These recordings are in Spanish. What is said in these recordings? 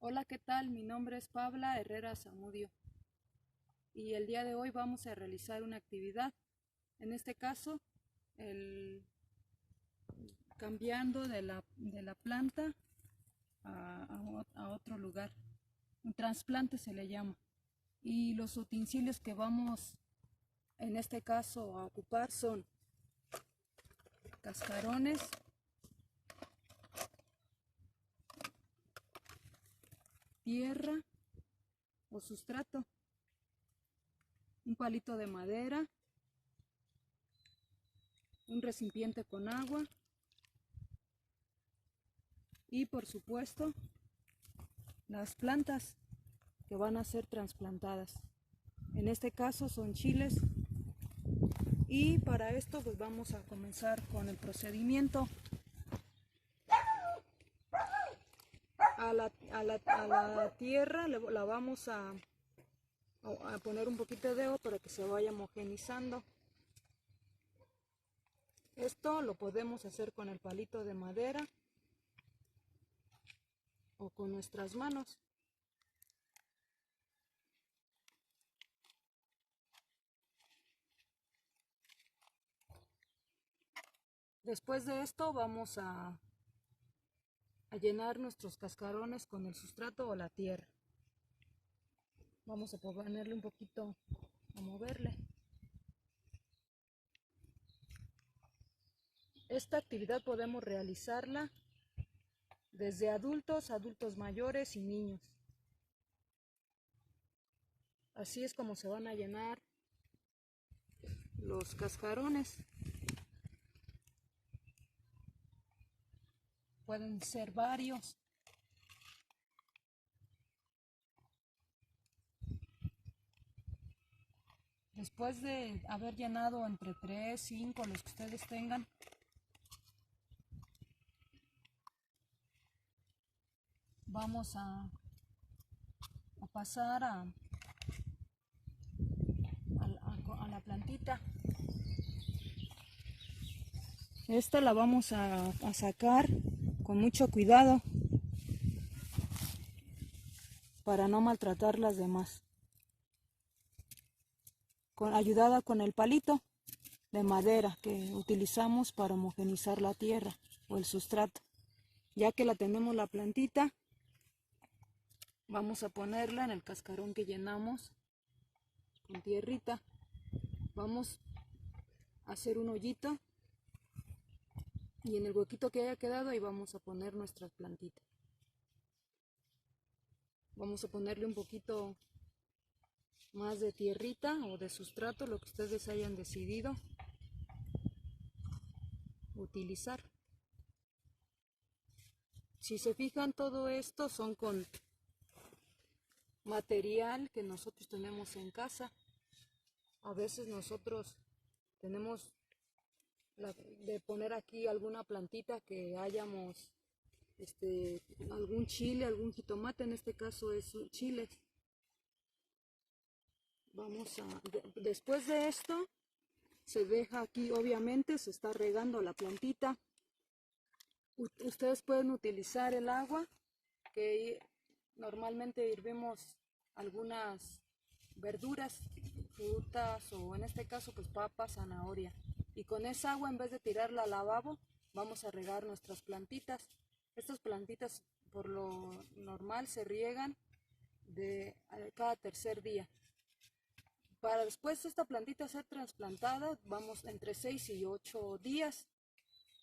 Hola, ¿qué tal? Mi nombre es Pabla Herrera Zamudio y el día de hoy vamos a realizar una actividad. En este caso, el, cambiando de la planta a otro lugar. Un trasplante se le llama. Y los utensilios que vamos en este caso a ocupar son cascarones, tierra o sustrato, un palito de madera, un recipiente con agua y por supuesto las plantas que van a ser trasplantadas. En este caso son chiles y para esto pues vamos a comenzar con el procedimiento. A la tierra la vamos a poner un poquito de agua para que se vaya homogenizando. Esto lo podemos hacer con el palito de madera o con nuestras manos. Después de esto vamos a llenar nuestros cascarones con el sustrato o la tierra. Vamos a ponerle un poquito, a moverle. Esta actividad podemos realizarla desde adultos, adultos mayores y niños. Así es como se van a llenar los cascarones. Pueden ser varios. Después de haber llenado entre 3, 5, los que ustedes tengan, vamos a pasar a la plantita. Esta la vamos a sacar con mucho cuidado para no maltratar las demás. Ayudada con el palito de madera que utilizamos para homogenizar la tierra o el sustrato. Ya que la tenemos la plantita, vamos a ponerla en el cascarón que llenamos con tierrita. Vamos a hacer un hoyito y en el huequito que haya quedado ahí vamos a poner nuestras plantitas. Vamos a ponerle un poquito más de tierrita o de sustrato, lo que ustedes hayan decidido utilizar. Si se fijan, todo esto son con material que nosotros tenemos en casa. A veces nosotros tenemos de poner aquí alguna plantita que hayamos, algún chile, algún jitomate, en este caso es chiles. Después de esto, se deja aquí, obviamente se está regando la plantita. Ustedes pueden utilizar el agua que normalmente hervimos algunas verduras, frutas o en este caso pues papas, zanahoria. Y con esa agua, en vez de tirarla al lavabo, vamos a regar nuestras plantitas. Estas plantitas por lo normal se riegan cada tercer día. Para después esta plantita ser trasplantada, vamos entre 6 y 8 días,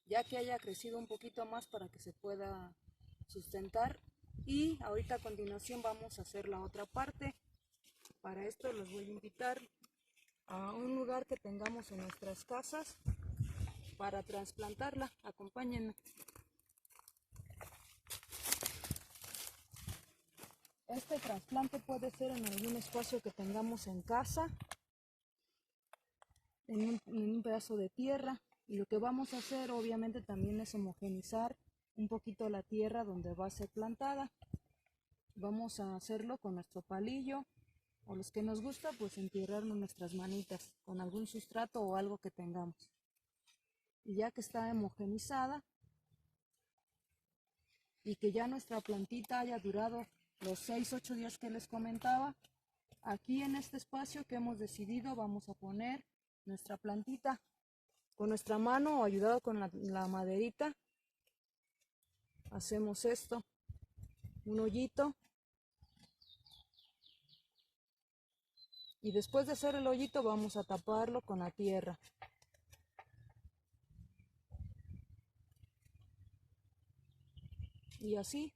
ya que haya crecido un poquito más para que se pueda sustentar. Y ahorita a continuación vamos a hacer la otra parte. Para esto los voy a invitar a un lugar que tengamos en nuestras casas para trasplantarla. Acompáñenme. Este trasplante puede ser en algún espacio que tengamos en casa, en un pedazo de tierra. Y lo que vamos a hacer obviamente también es homogenizar un poquito la tierra donde va a ser plantada. Vamos a hacerlo con nuestro palillo, o los que nos gusta pues entierrarnos nuestras manitas con algún sustrato o algo que tengamos. Y ya que está homogenizada y que ya nuestra plantita haya durado los 6-8 días que les comentaba. Aquí en este espacio que hemos decidido vamos a poner nuestra plantita con nuestra mano o ayudado con la maderita. Hacemos esto, un hoyito, y después de hacer el hoyito vamos a taparlo con la tierra. Y así,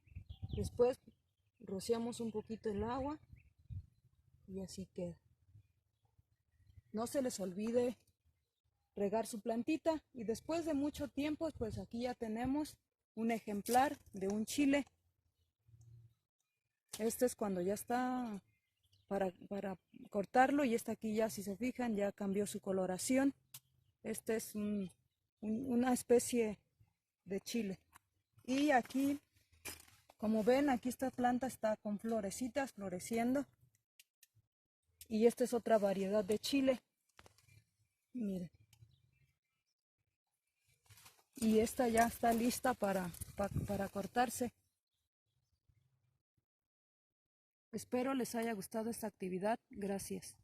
después rociamos un poquito el agua y así queda. No se les olvide regar su plantita, y después de mucho tiempo, pues aquí ya tenemos un ejemplar de un chile. Este es cuando ya está para cortarlo, y este aquí ya, si se fijan, ya cambió su coloración. Este es una especie de chile. Y aquí, como ven, aquí esta planta está con florecitas, floreciendo. Y esta es otra variedad de chile. Miren. Y esta ya está lista para cortarse. Espero les haya gustado esta actividad. Gracias.